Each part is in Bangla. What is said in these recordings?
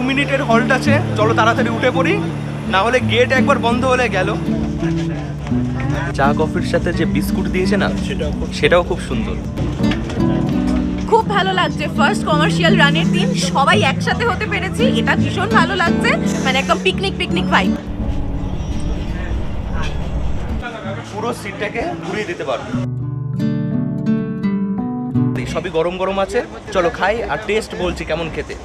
মিনিটের হল্ট আছে, চলো তাড়াতাড়ি উঠে পড়ি, না হলে গেট একবার বন্ধ হলে গেল। চা কফির সাথে যে বিস্কুট দিয়েছে না, সেটাও খুব সুন্দর। খুব ভালো লাগছে, ফার্স্ট কমার্শিয়াল রানের দিন সবাই একসাথে হতে পেরেছি, এটা ভীষণ ভালো লাগছে, মানে একদম পিকনিক ভাইব। পুরো সিটটাকে ঘুরিয়ে দিতে পারবো। সবই গরম গরম আছে, চলো খাই আর টেস্ট বলছি কেমন খেতে।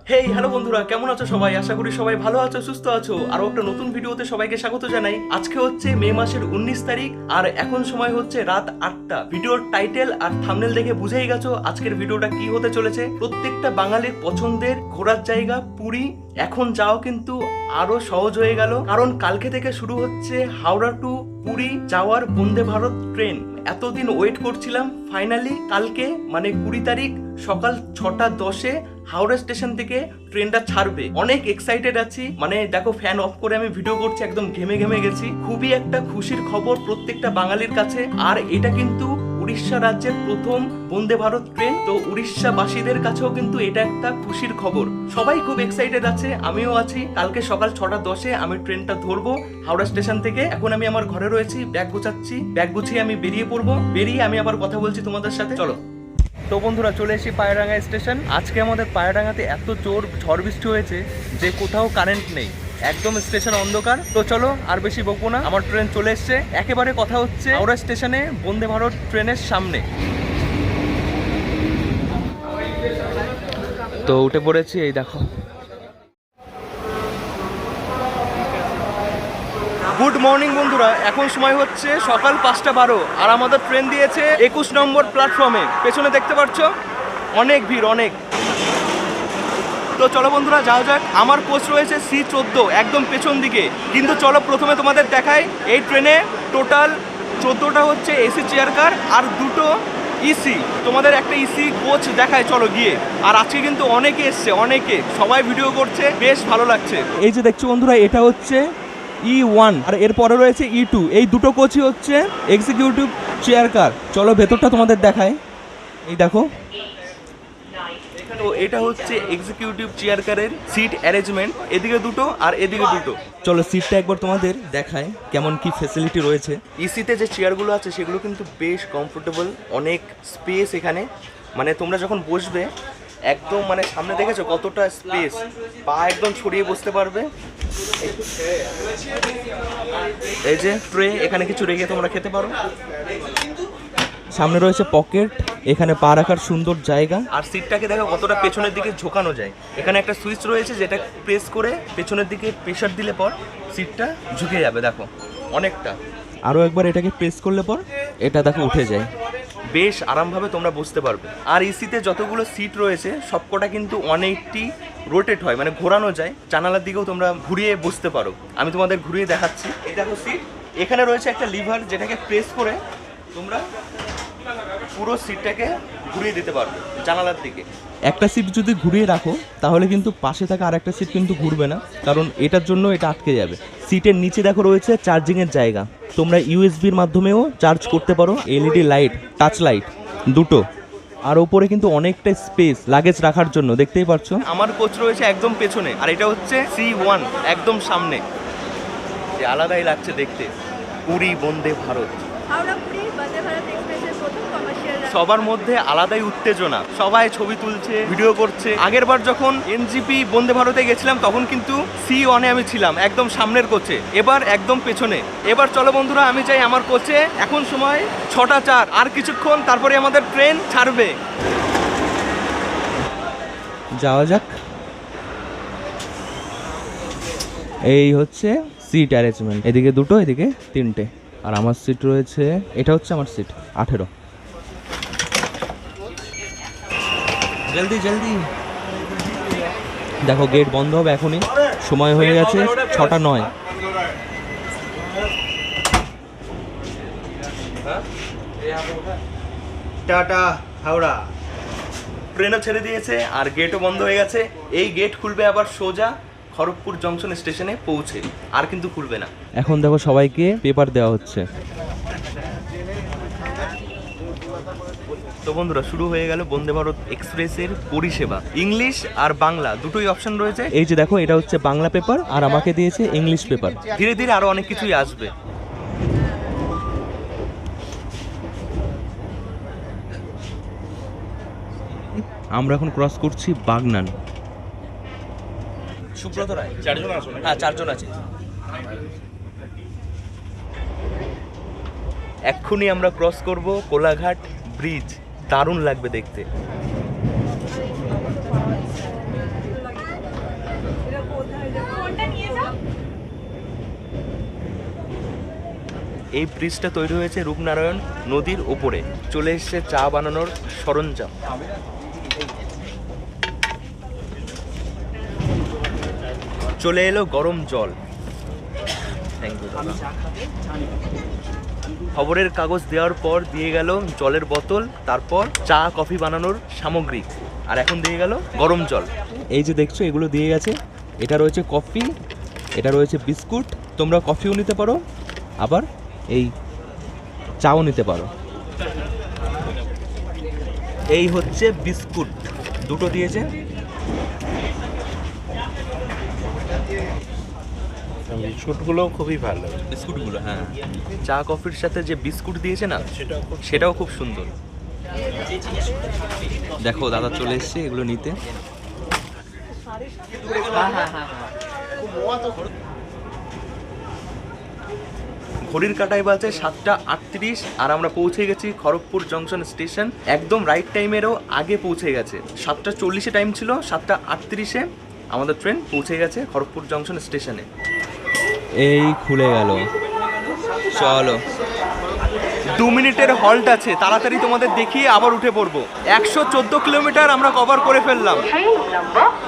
হেই হ্যালো বন্ধুরা, কেমন আছো সবাই? আশা করি সবাই ভালো আছো, সুস্থ আছো। আরো একটা নতুন ভিডিওতে সবাইকে স্বাগত জানাই। আজকে হচ্ছে মে মাসের 19 তারিখ আর এখন সময় হচ্ছে রাত 8টা। ভিডিওর টাইটেল আর থাম্বনেল দেখে বুঝেই গেছো আজকের ভিডিওটা কি হতে চলেছে। প্রত্যেকটা বাঙালির পছন্দের ঘোরার জায়গা পুরী। এখন যাও কিন্তু আরো সহজ হয়ে গেল, কারণ কালকে থেকে শুরু হচ্ছে হাওড়া টু পুরী যাওয়ার বন্দে ভারত ট্রেন। এতদিন ওয়েট করছিলাম, ফাইনালি কালকে মানে 20 তারিখ সকাল 6:10 হাওড়া স্টেশন থেকে ট্রেনটা ছাড়বে। অনেক এক্সাইটেড আছি, মানে দেখো ফ্যান অফ করে আমি ভিডিও করছি, একদম ঘেমে গেছি। খুবই একটা খুশির খবর প্রত্যেকটা বাঙালির কাছে। আর এটা কিন্তু উড়িষ্যা রাজ্যের প্রথম বন্দে ভারত ট্রেন, তো উড়িষ্যাবাসীদের কাছেও কিন্তু এটা একটা খুশির খবর। সবাই খুব এক্সাইটেড আছে, আমিও আছি। কালকে সকাল 6:10 আমি ট্রেনটা ধরবো হাওড়া স্টেশন থেকে। এখন আমি আমার ঘরে রয়েছি, ব্যাগ গোছাচ্ছি, ব্যাগ গুছিয়ে আমি বেরিয়ে পড়বো। বেরিয়ে আমি আবার কথা বলছি তোমাদের সাথে, চলো। তো বন্ধুরা চলে এসেছি পায়রাডাঙ্গা স্টেশন। আজকে আমাদের পায়রাডাঙ্গাতে এত জোর ঝড় বৃষ্টি হয়েছে যে কোথাও কারেন্ট নেই, একদম স্টেশন অন্ধকার। তো চলো আর বেশি বকবো না, আমার ট্রেন চলে এসছে। একেবারে কথা হচ্ছে হাওড়া স্টেশনে বন্দে ভারত ট্রেনের সামনে। তো উঠে পড়েছি, এই দেখো। গুড মর্নিং বন্ধুরা, এখন সময় হচ্ছে সকাল 5:12 আর আমাদের ট্রেন দিয়েছে 21 নম্বর প্ল্যাটফর্মে। পেছনে দেখতে পাচ্ছ অনেক ভিড়, অনেক। তো চলো বন্ধুরা যাওয়া যাক। আমার কোচ রয়েছে C14 একদম পেছন দিকে, কিন্তু চলো প্রথমে তোমাদের দেখাই এই ট্রেনে টোটাল 14টা হচ্ছে এসি চেয়ার কার আর 2টো ইসি। তোমাদের একটা ইসি কোচ দেখায়, চলো গিয়ে। আর আজকে কিন্তু অনেকে এসছে, অনেকে, সবাই ভিডিও করছে, বেশ ভালো লাগছে। এই যে দেখছো বন্ধুরা, এটা হচ্ছে E1 আর এরপরে রয়েছে E2। এই দুটো কোচই হচ্ছে এক্সিকিউটিভ চেয়ার কার। চলো ভেতরটা তোমাদের দেখায়, এই দেখো। তো এটা হচ্ছে এক্সিকিউটিভ চেয়ার কারের সিট অ্যারেঞ্জমেন্ট, এদিকে দুটো আর এদিকে দুটো। চলো সিটটা একবার তোমাদের দেখায় কেমন কি ফ্যাসিলিটি রয়েছে। ইসিতে যে চেয়ারগুলো আছে সেগুলো কিন্তু বেশ কমফোর্টেবল, অনেক স্পেস এখানে। মানে তোমরা যখন বসবে একদম মানে সামনে দেখেছো কতটা স্পেস, পা একদম ছড়িয়ে বসতে পারবে। এই যে ট্রে, এখানে কিছু রেখে তোমরা খেতে পারো। সামনে রয়েছে পকেট, এখানে পা রাখার সুন্দর জায়গা। আর সিটটাকে দেখো কতটা পেছনের দিকে ঝোকানো যায়। এখানে একটা সুইচ রয়েছে যেটা প্রেস করে পেছনের দিকে প্রেসার দিলে পর সিটটা ঝুঁকে যাবে, দেখো অনেকটা। আরও একবার এটাকে প্রেস করলে পর এটা দেখো উঠে যায়। বেশ আরামভাবে তোমরা বসতে পারবে। আর ইসিতে যতগুলো সিট রয়েছে সবকটা কিন্তু 180 রোটেট হয়, মানে ঘোরানো যায়। জানালার দিকেও তোমরা ঘুরিয়ে বসতে পারো। আমি তোমাদের ঘুরিয়ে দেখাচ্ছি। এই দেখো সিট, এখানে রয়েছে একটা লিভার যেটাকে প্রেস করে তোমরা পুরো সিটটাকে ঘুরিয়ে দিতে পারবে জানালার দিকে। একটা সিট যদি ঘুরিয়ে রাখো তাহলে কিন্তু পাশে থাকা আর একটা সিট কিন্তু ঘুরবে না, কারণ এটার জন্য এটা আটকে যাবে। সিটের নিচে দেখো রয়েছে চার্জিংয়ের জায়গা, তোমরা ইউএসবির মাধ্যমেও চার্জ করতে পারো। এলইডি লাইট, টাচ লাইট দুটো। আর ওপরে কিন্তু অনেকটা স্পেস লাগেজ রাখার জন্য, দেখতেই পাচ্ছ। আমার কোচ রয়েছে একদম পেছনে আর এটা হচ্ছে C1 একদম সামনে। যে আলাদাই লাগছে দেখতে, পুরী বন্দে ভারত। সবার মধ্যে আলাদাই উত্তেজনা, সবাই ছবি তুলছে, ভিডিও করছে। আগের বার যখন এনজিপি বন্দে ভারতে গেছিলাম তখন কিন্তু C1 আমি ছিলাম একদম সামনের কোচে, এবার একদম পেছনে। এবার চলো বন্ধুরা আমি চাই আমার কোচে। এখন সময় 6:04, আর কিছুক্ষণ তারপরে আমাদের ট্রেন ছাড়বে। যাওয়া যাক। এই হচ্ছে সিট অ্যারেঞ্জমেন্ট, এদিকে দুটো এদিকে তিনটে। আর আমার সিট রয়েছে, এটা হচ্ছে আমার সিট 18। জলদি জলদি দেখো, গেট বন্ধ হবে এখনই, সময় হয়ে গেছে 6:09। টাটা হাওড়া। ট্রেনও ছেড়ে দিয়েছে আর গেটও বন্ধ হয়ে গেছে। এই গেট খুলবে আবার সোজা খড়গপুর জংশন স্টেশনে পৌঁছে, আর কিন্তু খুলবে না। এখন দেখো সবাইকে পেপার দেওয়া হচ্ছে। তো বন্ধুরা শুরু হয়ে গেল বন্দে ভারত এক্সপ্রেসের পরিষেবা। ইংলিশ আর বাংলা দুটোই অপশন রয়েছে। এই যে দেখো, এটা হচ্ছে বাংলা পেপার আর আমাকে দিয়েছে ইংলিশ পেপার। ধীরে ধীরে আরো অনেক কিছুই আসবে। আমরা এখন ক্রস করছি বাগনান। সুব্রত রায় 4 জন আছে। হ্যাঁ 4 জন আছে। এক্ষুনি আমরা ক্রস করব কোলাঘাট ব্রিজ। দারুণ লাগবে দেখতে। এই ব্রিজটা তৈরি হয়েছে রূপনারায়ণ নদীর ওপরে। চলে এসেছে চা বানানোর সরঞ্জাম। চলে এলো গরম জল। Thank you. খবরের কাগজ দেওয়ার পর দিয়ে গেল জলের বোতল, তারপর চা কফি বানানোর সামগ্রী, আর এখন দিয়ে গেল গরম জল। এই যে দেখছো এগুলো দিয়ে গেছে। এটা রয়েছে কফি, এটা রয়েছে বিস্কুট। তোমরা কফিও নিতে পারো, আবার এই চাও নিতে পারো। এই হচ্ছে বিস্কুট, দুটো দিয়েছে। বিস্কুটগুলো খুবই ভালো। বিস্কুটগুলো, হ্যাঁ, চা কফির সাথে যে বিস্কুট দিয়েছে না, সেটাও খুব সুন্দর। দেখো দাদা চলে এসছে এগুলো নিতে। ঘড়ির কাঁটায় বাজে 7:38 আর আমরা পৌঁছে গেছি খড়গপুর জংশন স্টেশন। একদম রাইট টাইমেরও আগে পৌঁছে গেছে। 7:40 টাইম ছিল, 7:38 আমাদের ট্রেন পৌঁছে গেছে খড়গপুর জংশন স্টেশনে। এই খুলে গেল। চলো, 2 মিনিটের হল্ট আছে, তাড়াতাড়ি তোমাদের দেখিয়ে আবার উঠে পড়বো। 114 কিলোমিটার আমরা কভার করে ফেললাম।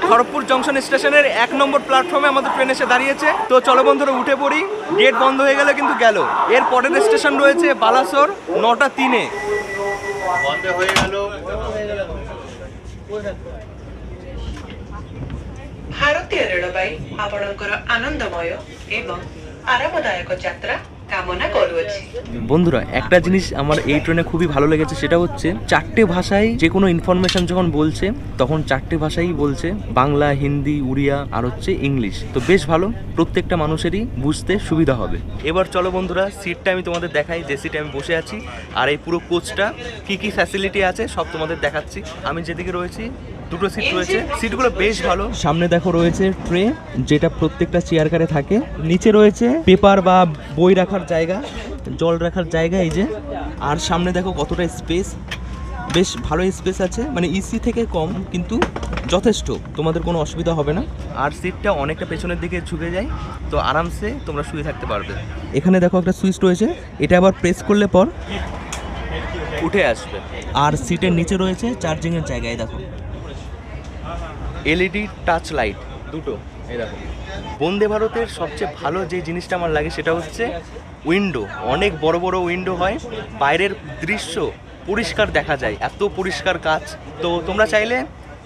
খড়গপুর জংশন স্টেশনের 1 নম্বর প্ল্যাটফর্মে আমাদের ট্রেন এসে দাঁড়িয়েছে। তো চলো বন্ধুরা উঠে পড়ি। গেট বন্ধ হয়ে গেলে কিন্তু গেল। এর পরের স্টেশন রয়েছে বালাসোর 9:03-এ। বন্ধ হয়ে গেল। ଭାରତୀୟ ରେଳବାଇ ଆପଣଙ୍କର ଆନନ୍ଦମୟ ଏବଂ ଆରାମଦାୟକ ଯାତ୍ରା কামনা করুছি। বন্ধুরা একটা জিনিস আমার এই ট্রেনে খুবই ভালো লেগেছে, সেটা হচ্ছে 4টে ভাষায় যে কোনো ইনফরমেশন যখন বলছে তখন 4টে ভাষাই বলছে, বাংলা, হিন্দি, উড়িয়া আর হচ্ছে ইংলিশ। তো বেশ ভালো, প্রত্যেকটা মানুষেরই বুঝতে সুবিধা হবে। এবার চলো বন্ধুরা সিটটা আমি তোমাদের দেখাই, যে সিটে আমি বসে আছি আর এই পুরো কোচটা কি কি ফ্যাসিলিটি আছে সব তোমাদের দেখাচ্ছি। আমি যেদিকে রয়েছি দুটো সিট রয়েছে, সিটগুলো বেশ ভালো। সামনে দেখো রয়েছে ট্রে, যেটা প্রত্যেকটা চেয়ার কারে থাকে। নিচে রয়েছে পেপার বা বই রাখার জায়গা, জল রাখার জায়গা, এই যে। আর সামনে দেখো কতটা স্পেস, বেশ ভালো স্পেস আছে, মানে ইসি থেকে কম কিন্তু যথেষ্ট, তোমাদের কোনো অসুবিধা হবে না। আর সিটটা অনেকটা পেছনের দিকে ঝুঁকে যায়, তো আরামসে তোমরা শুয়ে থাকতে পারবে। এখানে দেখো একটা সুইচ রয়েছে, এটা আবার প্রেস করলে পর উঠে আসবে। আর সিটের নিচে রয়েছে চার্জিংয়ের জায়গায়, দেখো এলইডি টাচ লাইট দুটো, এই দেখো। বন্দে ভারতের সবচেয়ে ভালো যে জিনিসটা আমার লাগে সেটা হচ্ছে উইন্ডো। অনেক বড় বড় উইন্ডো হয়, বাইরের দৃশ্য পরিষ্কার দেখা যায়, এত পরিষ্কার কাচ। তো তোমরা চাইলে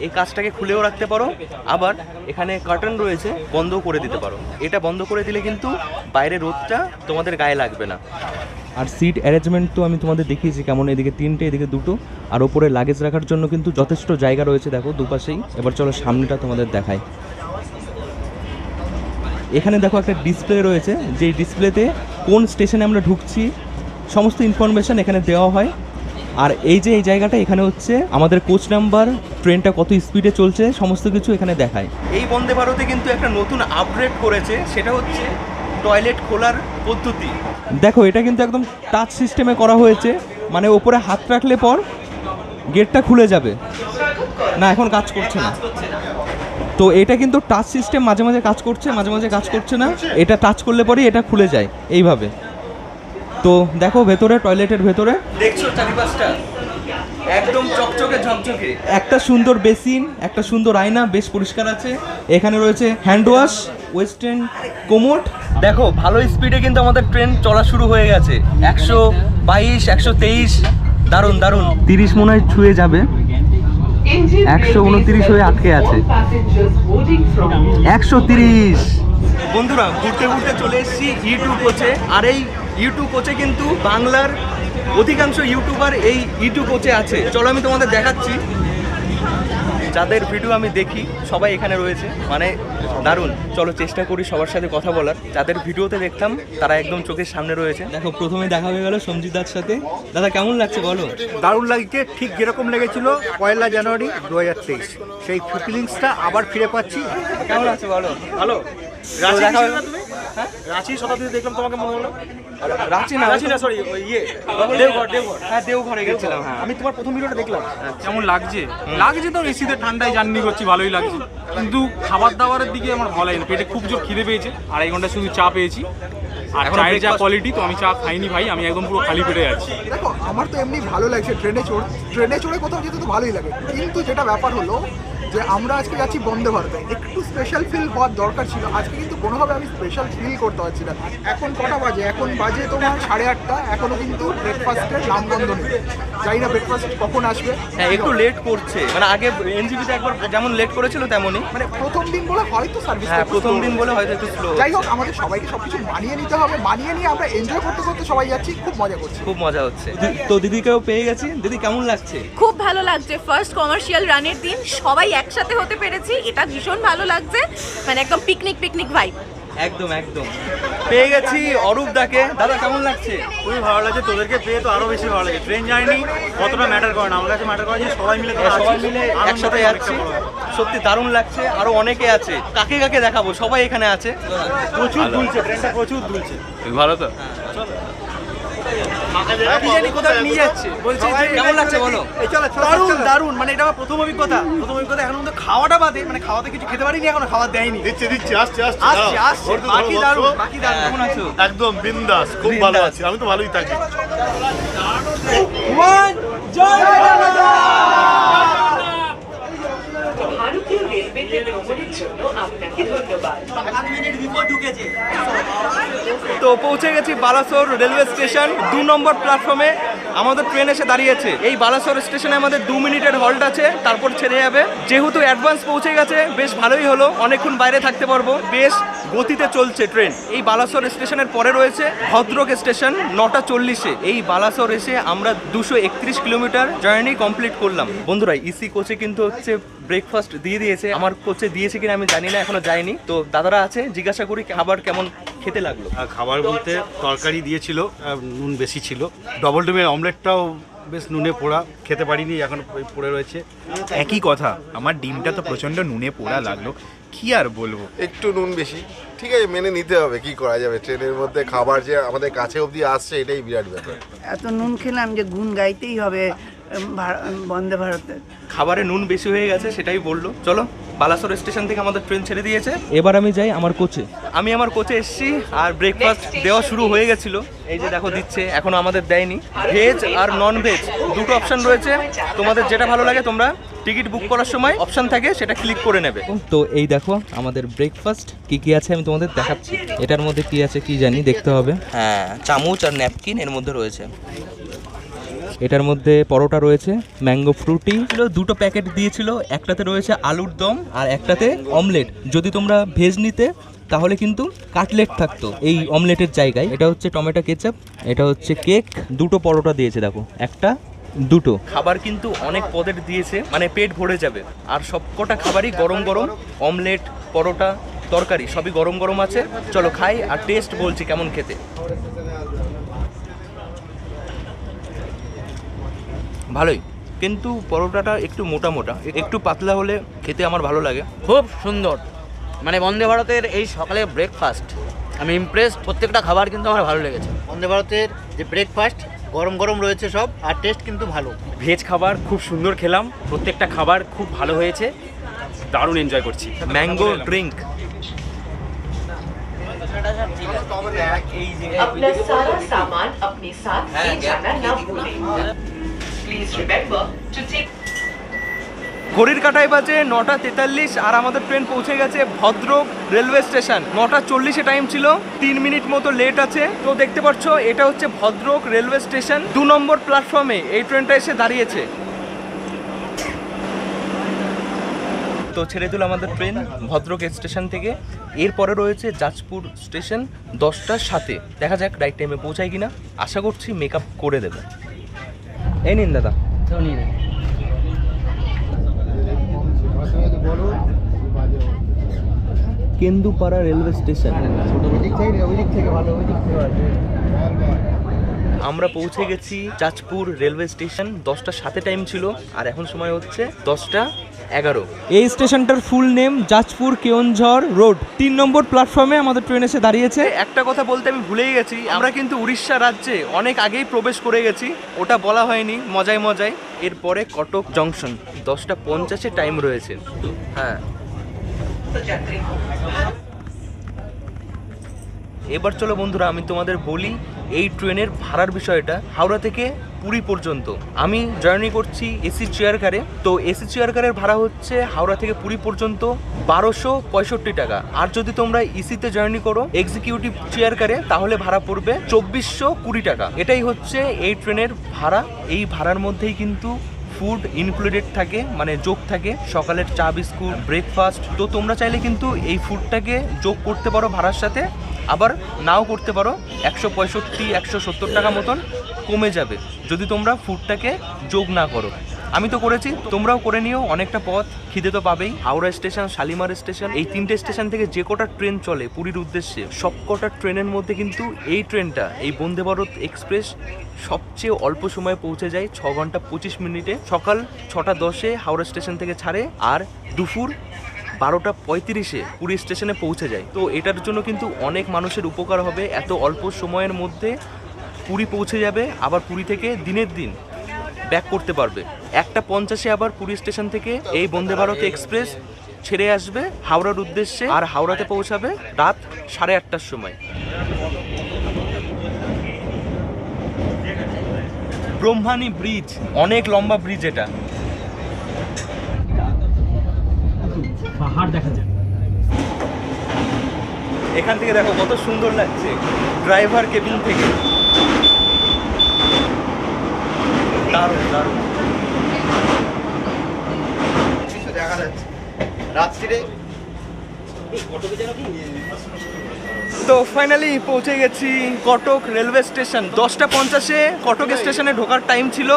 এই কাজটাকে খুলেও রাখতে পারো, আবার এখানে কার্টেন রয়েছে, বন্ধ করে দিতে পারো। এটা বন্ধ করে দিলে কিন্তু বাইরের রোদটা তোমাদের গায়ে লাগবে না। আর সিট অ্যারেঞ্জমেন্ট তো আমি তোমাদের দেখিয়েছি কেমন, এদিকে 3টে, এদিকে 2টো, আর ওপরে লাগেজ রাখার জন্য কিন্তু যথেষ্ট জায়গা রয়েছে, দেখো দুপাশেই। এবার চলো সামনেটা তোমাদের দেখাই। এখানে দেখো একটা ডিসপ্লে রয়েছে, যেই ডিসপ্লেতে কোন স্টেশনে আমরা ঢুকছি সমস্ত ইনফরমেশান এখানে দেওয়া হয়। আর এই যে এই জায়গাটা, এখানে হচ্ছে আমাদের কোচ নাম্বার, ট্রেনটা কত স্পিডে চলছে, সমস্ত কিছু এখানে দেখায়। এই বন্দে ভারতে কিন্তু একটা নতুন আপগ্রেড করেছে, সেটা হচ্ছে টয়লেট খোলার পদ্ধতি। দেখো এটা কিন্তু একদম টাচ সিস্টেমে করা হয়েছে, মানে ওপরে হাত রাখলে পর গেটটা খুলে যাবে। না এখন কাজ করছে না, তো এটা কিন্তু টাচ সিস্টেম, মাঝে মাঝে কাজ করছে, মাঝে মাঝে কাজ করছে না। এটা টাচ করলে পরেই এটা খুলে যায় এইভাবে। তো দেখো ভেতরে, টয়লেটের ভেতরে দেখছো চারিপাশটা একদম চকচকে ঝকঝকে। একটা সুন্দর বেসিন, একটা সুন্দর আয়না, বেশ পরিষ্কার আছে। এখানে রয়েছে হ্যান্ড ওয়াশ, ওয়েস্টার্ন কোমোড। দেখো ভালো স্পিডে কিন্তু আমাদের ট্রেন চলা শুরু হয়ে গেছে। 122, 123, দারুণ দারুণ। 30 মনে হয় ছুঁয়ে যাবে, 129 হয়ে আটকে আছে। 130 বন্ধুরা ঘুরতে ঘুরতে চলে এসেছি ইউটিউব কোচে, আর এই ইউটিউব কোচে কিন্তু বাংলার অধিকাংশ ইউটিউবার এই ইউটিউব কোচে আছে। চলো আমি তোমাদের দেখাচ্ছি, যাদের ভিডিও আমি দেখি সবাই এখানে রয়েছে, মানে দারুণ। চলো চেষ্টা করি সবার সাথে কথা বলার, যাদের ভিডিওতে দেখতাম তারা একদম চোখের সামনে রয়েছে। দেখো প্রথমে দেখা হয়ে গেল সঞ্জিতার সাথে। দাদা কেমন লাগছে বলো? দারুণ লাগছে, ঠিক যেরকম লেগেছিল 1 জানুয়ারি 2023 সেই ফিলিংসটা আবার ফিরে পাচ্ছি। কেমন লাগছে বলো? ভালো। রাঁচি দেখা গেছিলে হলো তুমি? হ্যাঁ? রাঁচি শতাব্দীতে দেখলাম, তোমাকে মনে হলো? রাঁচি না, রাঁচি না, সরি, দেওঘর। হ্যাঁ দেওঘরে গেছিলাম। হ্যাঁ আমি তোমার প্রথম ভিডিওটা দেখলাম। কেমন লাগছে? লাগছে তো, এসিতে ঠান্ডায় জার্নি করছি, ভালোই লাগছে। কিন্তু খাবার দাবারের দিকে আমার ভালো লাগে না, পেটে খুব জোর খিদে পেয়েছে, আর এই ঘন্টা শুধু চা পেয়েছি। আর এখনো চায়ের যা breakfast- কোয়ালিটি, তো আমি চা খাইনি ভাই, আমি একদম পুরো খালি পেটে আছি। দেখো আমার তো এমনি ভালো লাগছে, ট্রেনে চড়ে কোথাও যেতে তো ভালোই লাগে, কিন্তু যেটা ব্যাপার হলো যে আমরা আজকে যাচ্ছি বন্দে ভারতে, একটু স্পেশাল ফিল হওয়ার দরকার ছিল। আজকে কিন্তু কোনোভাবে আমি স্পেশাল ফিল করতে পারছি না। এখন কটা বাজে? এখন বাজে তোমার 8:30, এখনো কিন্তু ব্রেকফাস্টের নামগন্ধ নেই। জানি না ব্রেকফাস্ট কখন আসবে। হ্যাঁ একটু লেট করছে, মানে আগে এনজিপিতে একবার যেমন লেট করেছিল তেমনই। মানে প্রথম দিন বলে হয়তো সার্ভিস, হ্যাঁ প্রথম দিন বলে হয়তো একটু স্লো। যাই হোক আমাদের সবাইকে সবকিছু মানিয়ে নিতে হবে, মানিয়ে নিয়ে আমরা এনজয় করতে করতে সবাই যাচ্ছি, খুব মজা করছি। খুব মজা হচ্ছে। তো দিদিকেও পেয়ে গেছি। দিদি কেমন লাগছে? খুব ভালো লাগছে, ফার্স্ট কমার্শিয়াল রানের দিন সবাই একসাথে হতে পেরেছি, এটা ভীষণ ভালো লাগছে। মানে একদম পিকনিক ভাইব। একদম একদম পেয়ে গেছি অরূপ দাকে। দাদা কেমন লাগছে? খুবই ভালো লাগছে, তোদেরকে পেয়ে তো আরো বেশি ভালো লাগে। ট্রেন জার্নি কতটা ম্যাটার করে না, আমার কাছে ম্যাটার করে যে সবাই মিলে সবাই মিলে একসাথে যাচ্ছি, সত্যি দারুণ লাগছে। আরো অনেকে আছে, কাকে কাকে দেখাবো, সবাই এখানে আছে। প্রচুর দুলছে, ট্রেনটা প্রচুর দুলছে। ভালো তো? কি জানি কোথায় নিয়ে যাচ্ছে, বলছে যে কেমন লাগছে বলো? দারুণ দারুণ, মানে এটা আমার প্রথম অভিজ্ঞতা। এখন মধ্যে খাওয়াটা বাদে, মানে খাওয়াতে কিছু খেতে পারিনি, এখনো খাবার দেয়নি। দিচ্ছি আসছে আসছে বাকি দারুণ, বাকি দারুণ। কেমন আছো? একদম বিন্দাস, খুব ভালো আছি, আমি তো ভালোই থাকি। ভারতীয় রেলওয়েতে ভ্রমণের জন্য আপনাকে ধন্যবাদ। তো পৌঁছে গেছি বালাসোর রেলওয়ে স্টেশন। 2 নম্বর প্ল্যাটফর্মে আমাদের ট্রেন এসে দাঁড়িয়েছে। এই বালাসোর স্টেশনে আমাদের 2 মিনিটের হল্ট আছে, তারপর ছেড়ে যাবে। যেহেতু অ্যাডভান্স পৌঁছে গেছে, বেশ ভালোই হলো, অনেকক্ষণ বাইরে থাকতে পারবো। বেশ গতিতে চলছে ট্রেন। এই বালাসোর স্টেশনের পরে রয়েছে ভদ্রক স্টেশন 9:40-এ। এই বালাসোর এসে আমরা 231 কিলোমিটার জার্নি কমপ্লিট করলাম। বন্ধুরা ইসি কোচে কিন্তু হচ্ছে ব্রেকফাস্ট দিয়ে দিয়েছে। আমার কোচে দিয়েছে কিনা আমি জানি না, এখনো যায়নি। তো দাদারা আছে, জিজ্ঞাসা করি খাবার কেমন খেতে লাগলো। খাবার বলতে তরকারি দিয়েছিল, নুন বেশি ছিল। ডবল ডিমের অমলেটটাও বেশ নুনে পোড়া, খেতে পারিনি, এখন পড়ে রয়েছে। একই কথা, আমার ডিমটা তো প্রচন্ড নুনে পোড়া লাগলো, কি আর বলবো। একটু নুন বেশি, ঠিক আছে, মেনে নিতে হবে, কি করা যাবে। ট্রেনের মধ্যে খাবার যে আমাদের কাছে অবধি আসছে, এটাই বিরাট ব্যাপার। এত নুন খেলাম যে গুণ গাইতেই হবে বন্দে ভারতের। খাবারে নুন বেশি হয়ে গেছে, সেটাই বললো। চলো বালাসোর স্টেশন থেকে আমাদের ট্রেন ছেড়ে দিয়েছে, এবার আমি যাই আমার কোচে। আমি আমার কোচে এসেছি, আর ব্রেকফাস্ট দেওয়া শুরু হয়ে গেছিল। এই যে দেখো দিচ্ছে, এখনো আমাদের দেয়নি। ভেজ আর নন ভেজ দুটো অপশন রয়েছে, তোমাদের যেটা ভালো লাগে তোমরা টিকিট বুক করার সময় অপশন থাকে, সেটা ক্লিক করে নেবে। তো এই দেখো আমাদের ব্রেকফাস্ট কি কি আছে আমি তোমাদের দেখাচ্ছি। এটার মধ্যে কি আছে কি জানি, দেখতে হবে। হ্যাঁ চামচ আর ন্যাপকিন এর মধ্যে রয়েছে। এটার মধ্যে পরোটা রয়েছে, ম্যাঙ্গো ফ্রুটি ছিল, 2টো প্যাকেট দিয়েছিল। একটাতে রয়েছে আলুর দম আর একটাতে অমলেট। যদি তোমরা ভেজ নিতে তাহলে কিন্তু কাটলেট থাকতো এই অমলেটের জায়গায়। এটা হচ্ছে টমেটো কেচাপ, এটা হচ্ছে কেক। 2টো পরোটা দিয়েছে, দেখো 1টা 2টো। খাবার কিন্তু অনেক পদের দিয়েছে, মানে পেট ভরে যাবে। আর সবকটা খাবারই গরম গরম, অমলেট, পরোটা, তরকারি সবই গরম গরম আছে। চলো খাই আর টেস্ট বলছি কেমন খেতে। ভালোই, কিন্তু পরোটাটা একটু মোটা মোটা, একটু পাতলা হলে খেতে আমার ভালো লাগে। খুব সুন্দর, মানে বন্দে ভারতের এই সকালে ব্রেকফাস্ট আমি ইমপ্রেসড। প্রত্যেকটা খাবার কিন্তু আমার ভালো লেগেছে। বন্দে ভারতের যে ব্রেকফাস্ট গরম গরম রয়েছে সব, আর টেস্ট কিন্তু ভালো। ভেজ খাবার খুব সুন্দর খেলাম, প্রত্যেকটা খাবার খুব ভালো হয়েছে, দারুণ এনজয় করছি। Mango drink. अपना सारा सामान अपने साथ ले जाना ना भूलें। Please remember to take ঘড়ির কাঁটায় বাজে 9:43 আর আমাদের ট্রেন পৌঁছে গেছে ভদ্রক রেলওয়ে স্টেশন। 9:40-এ টাইম ছিল, 3 মিনিট মতো লেট আছে। তো দেখতে পাচ্ছ এটা হচ্ছে ভদ্রক রেলওয়ে স্টেশন। 2 নম্বর প্ল্যাটফর্মে এই ট্রেনটা এসে দাঁড়িয়েছে। তো ছেড়ে দিল আমাদের ট্রেন ভদ্রক স্টেশন থেকে। এরপরে রয়েছে যাজপুর স্টেশন 10টার সাথে। দেখা যাক রাইট টাইমে পৌঁছায় কিনা, আশা করছি মেকআপ করে দেবে। এই নিন দাদা। কেন্দুপাড়া রেলওয়ে স্টেশন। আমরা পৌঁছে গেছি যাজপুর রেলওয়ে স্টেশন। 10টার সাথে টাইম ছিল, আর এখন সময় হচ্ছে 10:11। এই স্টেশনটার full name Jajpur Keonjhar Road. 3 নম্বর প্ল্যাটফর্মে আমাদের ট্রেন এসে দাঁড়িয়েছে। একটা কথা বলতে আমি ভুলেই গেছি, আমরা কিন্তু উড়িষ্যা রাজ্যে অনেক আগেই প্রবেশ করে গেছি, ওটা বলা হয়নি মজায় মজায়। এরপরে কটক জংশন 10:50 টাইম রয়েছে। হ্যাঁ, এবার চলো বন্ধুরা আমি তোমাদের বলি এই ট্রেনের ভাড়ার বিষয়টা। হাওড়া থেকে পুরী পর্যন্ত আমি জার্নি করছি এসি চেয়ার কারে। তো এসি চেয়ার কারের ভাড়া হচ্ছে হাওড়া থেকে পুরী পর্যন্ত 1265 টাকা। আর যদি তোমরা ইসিতে জার্নি করো এক্সিকিউটিভ চেয়ার কারে, তাহলে ভাড়া পড়বে 2420 টাকা। এটাই হচ্ছে এই ট্রেনের ভাড়া। এই ভাড়ার মধ্যেই কিন্তু ফুড ইনক্লুডেড থাকে, মানে যোগ থাকে, সকালের চা বিস্কুট, ব্রেকফাস্ট। তো তোমরা চাইলে কিন্তু এই ফুডটাকে যোগ করতে পারো ভাড়ার সাথে, আবার নাও করতে পারো। 165-170 টাকা মতন কমে যাবে যদি তোমরা ফুডটাকে যোগ না করো। আমি তো করেছি, তোমরাও করে নিও। অনেকটা পথ, খিদে তো পাবেই। হাওড়া স্টেশন, শালিমার স্টেশন, এই 3টে স্টেশন থেকে যে কটা ট্রেন চলে পুরীর উদ্দেশ্যে, সব কটা ট্রেনের মধ্যে কিন্তু এই ট্রেনটা, এই বন্দে ভারত এক্সপ্রেস সবচেয়ে অল্প সময়ে পৌঁছে যায় 6 ঘন্টা 25 মিনিটে। সকাল 6:10 হাওড়া স্টেশন থেকে ছাড়ে, আর দুপুর 12:35 পুরী স্টেশনে পৌঁছে যায়। তো এটার জন্য কিন্তু অনেক মানুষের উপকার হবে। এত অল্প সময়ের মধ্যে পুরী পৌঁছে যাবে, আবার পুরী থেকে দিনের দিন ব্যাক করতে পারবে। 1:50 আবার পুরী স্টেশন থেকে এই বন্দে ভারত এক্সপ্রেস ছেড়ে আসবে হাওড়ার উদ্দেশ্যে, আর হাওড়াতে পৌঁছাবে রাত 8:30টার সময়। ব্রহ্মানী ব্রিজ, অনেক লম্বা ব্রিজ এটা। পাহাড় দেখা যায় এখান থেকে, দেখো কত সুন্দর লাগছে ড্রাইভার কেবিন থেকে। দারুণ দারুণ কিছু দেখা যাচ্ছে রাত্রিরে। তো ফাইনালি পৌঁছে গেছি কটক রেলওয়ে স্টেশন। 10:50 কটক স্টেশনে ঢোকার টাইম ছিল,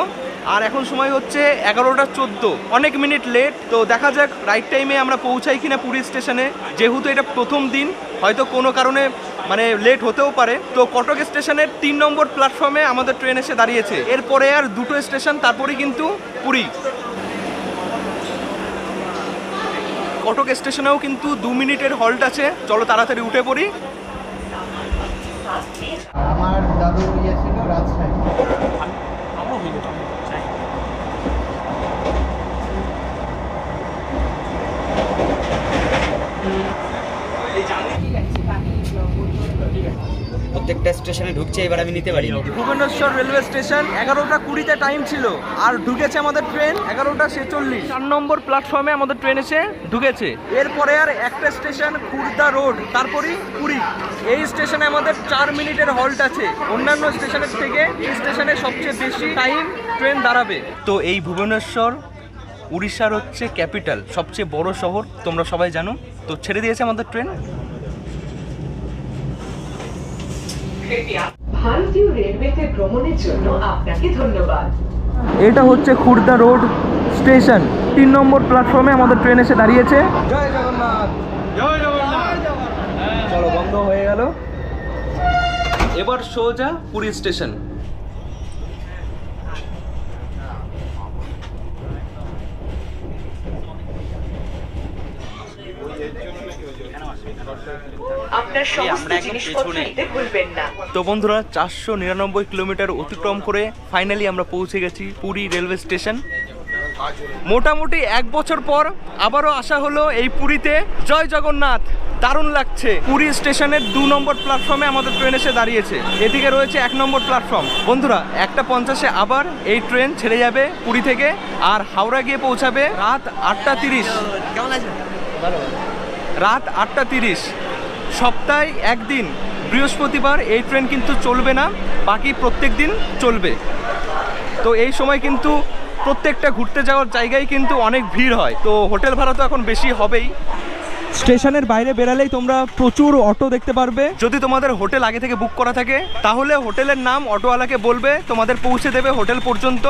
আর এখন সময় হচ্ছে 11:14, অনেক মিনিট লেট। তো দেখা যাক রাইট টাইমে আমরা পৌঁছাই কিনা পুরী স্টেশনে। যেহেতু এটা প্রথম দিন, হয়তো কোনো কারণে মানে লেট হতেও পারে। তো কটক স্টেশনের 3 নম্বর প্ল্যাটফর্মে আমাদের ট্রেন এসে দাঁড়িয়েছে। এরপরে আর 2টো স্টেশন, তারপরে কিন্তু পুরী। কটক স্টেশনেও কিন্তু 2 মিনিটের হল্ট আছে। চলো তাড়াতাড়ি উঠে পড়ি। আমার দাদু ইয়ে ছিল রাজশাহী। প্রত্যেকটা স্টেশনে ঢুকছে, এবার আমি নিতে পারি। ভুবনেশ্বর রেলওয়ে স্টেশন 11:20 টাইম ছিল, আর ঢুকেছে আমাদের ট্রেন 11:46। 4 নম্বর প্ল্যাটফর্মে আমাদের ট্রেন এসে ঢুকেছে। এরপরে আর একটা স্টেশন খুর্দা রোড, তারপরেই পুরী। এই স্টেশনে আমাদের 4 মিনিটের হল্ট আছে। অন্যান্য স্টেশনের থেকে এই স্টেশনে সবচেয়ে বেশি টাইম ট্রেন দাঁড়াবে। তো এই ভুবনেশ্বর উড়িষ্যার হচ্ছে ক্যাপিটাল, সবচেয়ে বড় শহর, তোমরা সবাই জানো। তো ছেড়ে দিয়েছে আমাদের ট্রেন। ভারতীয় রেলওয়েতে ভ্রমণের জন্য আপনাকে ধন্যবাদ। এটা হচ্ছে খুর্দা রোড স্টেশন। 3 নম্বর প্ল্যাটফর্মে আমাদের ট্রেন এসে দাঁড়িয়েছে। জয় জগন্নাথ, জয় জগন্নাথ। চলো, বন্ধ হয়ে গেল। এবার সোজা পুরী স্টেশন। আপনার সমস্ত জিনিসপত্র নিতে ভুলবেন না। তো বন্ধুরা 499 কিলোমিটার অতিক্রম করে ফাইনালি আমরা পৌঁছে গেছি পুরী রেলওয়ে স্টেশন। মোটামুটি 1 বছর পর আবারও আসা হলো এই পুরীতে। জয় জগন্নাথ, দারুণ লাগছে। পুরী স্টেশনের 2 নম্বর প্ল্যাটফর্মে আমাদের ট্রেন এসে দাঁড়িয়েছে। এদিকে রয়েছে 1 নম্বর প্ল্যাটফর্ম। বন্ধুরা 1:50 আবার এই ট্রেন ছেড়ে যাবে পুরী থেকে, আর হাওড়া গিয়ে পৌঁছাবে রাত 8:30। কেমন আছে? রাত 8:30। সপ্তাহে একদিন বৃহস্পতিবার এই ট্রেন কিন্তু চলবে না, বাকি প্রত্যেক দিন চলবে। তো এই সময় কিন্তু প্রত্যেকটা ঘুরতে যাওয়ার জায়গায় কিন্তু অনেক ভিড় হয়, তো হোটেল ভাড়া তো এখন বেশি হবেই। স্টেশনের বাইরে বেরালেই তোমরা প্রচুর অটো দেখতে পারবে। যদি তোমাদের হোটেল আগে থেকে বুক করা থাকে তাহলে হোটেলের নাম অটোওয়ালাকে বলবে, তোমাদের পৌঁছে দেবে হোটেল পর্যন্ত।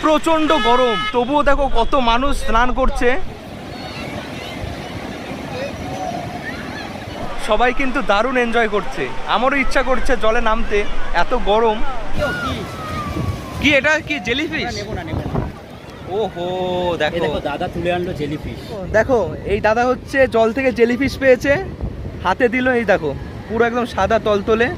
প্রচন্ড গরম, তবুও দেখো কত মানুষ স্নান করছে। সবাই কিন্তু দারুণ এনজয় করছে। আমারও ইচ্ছা করছে জলে নামতে, এত গরম। কি এটা কি জেলিফিশ? ওহো দেখো দাদা তুলে আনলো জেলিফিশ। দেখো এই দাদা হচ্ছে জল থেকে জেলিফিশ পেয়েছে, হাতে দিল, এই দেখো পুরো একদম সাদা তলতলে।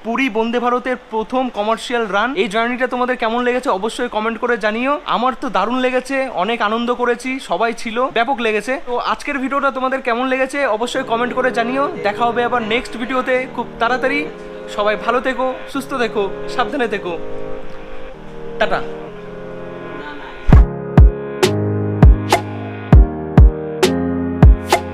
পুরী বন্দে ভারতের প্রথম কমার্শিয়াল রান, এই জার্নিটা তোমাদের কেমন লেগেছে অবশ্যই কমেন্ট করে জানিও। আমার তো দারুণ লেগেছে, অনেক আনন্দ করেছি, সবাই ছিল, ব্যাপক লেগেছে। তো আজকের ভিডিওটা তোমাদের কেমন লেগেছে অবশ্যই কমেন্ট করে জানিও। দেখা হবে আবার নেক্সট ভিডিওতে খুব তাড়াতাড়ি। সবাই ভালো থেকো, সুস্থ থেকো, সাবধানে থেকো, টাটা।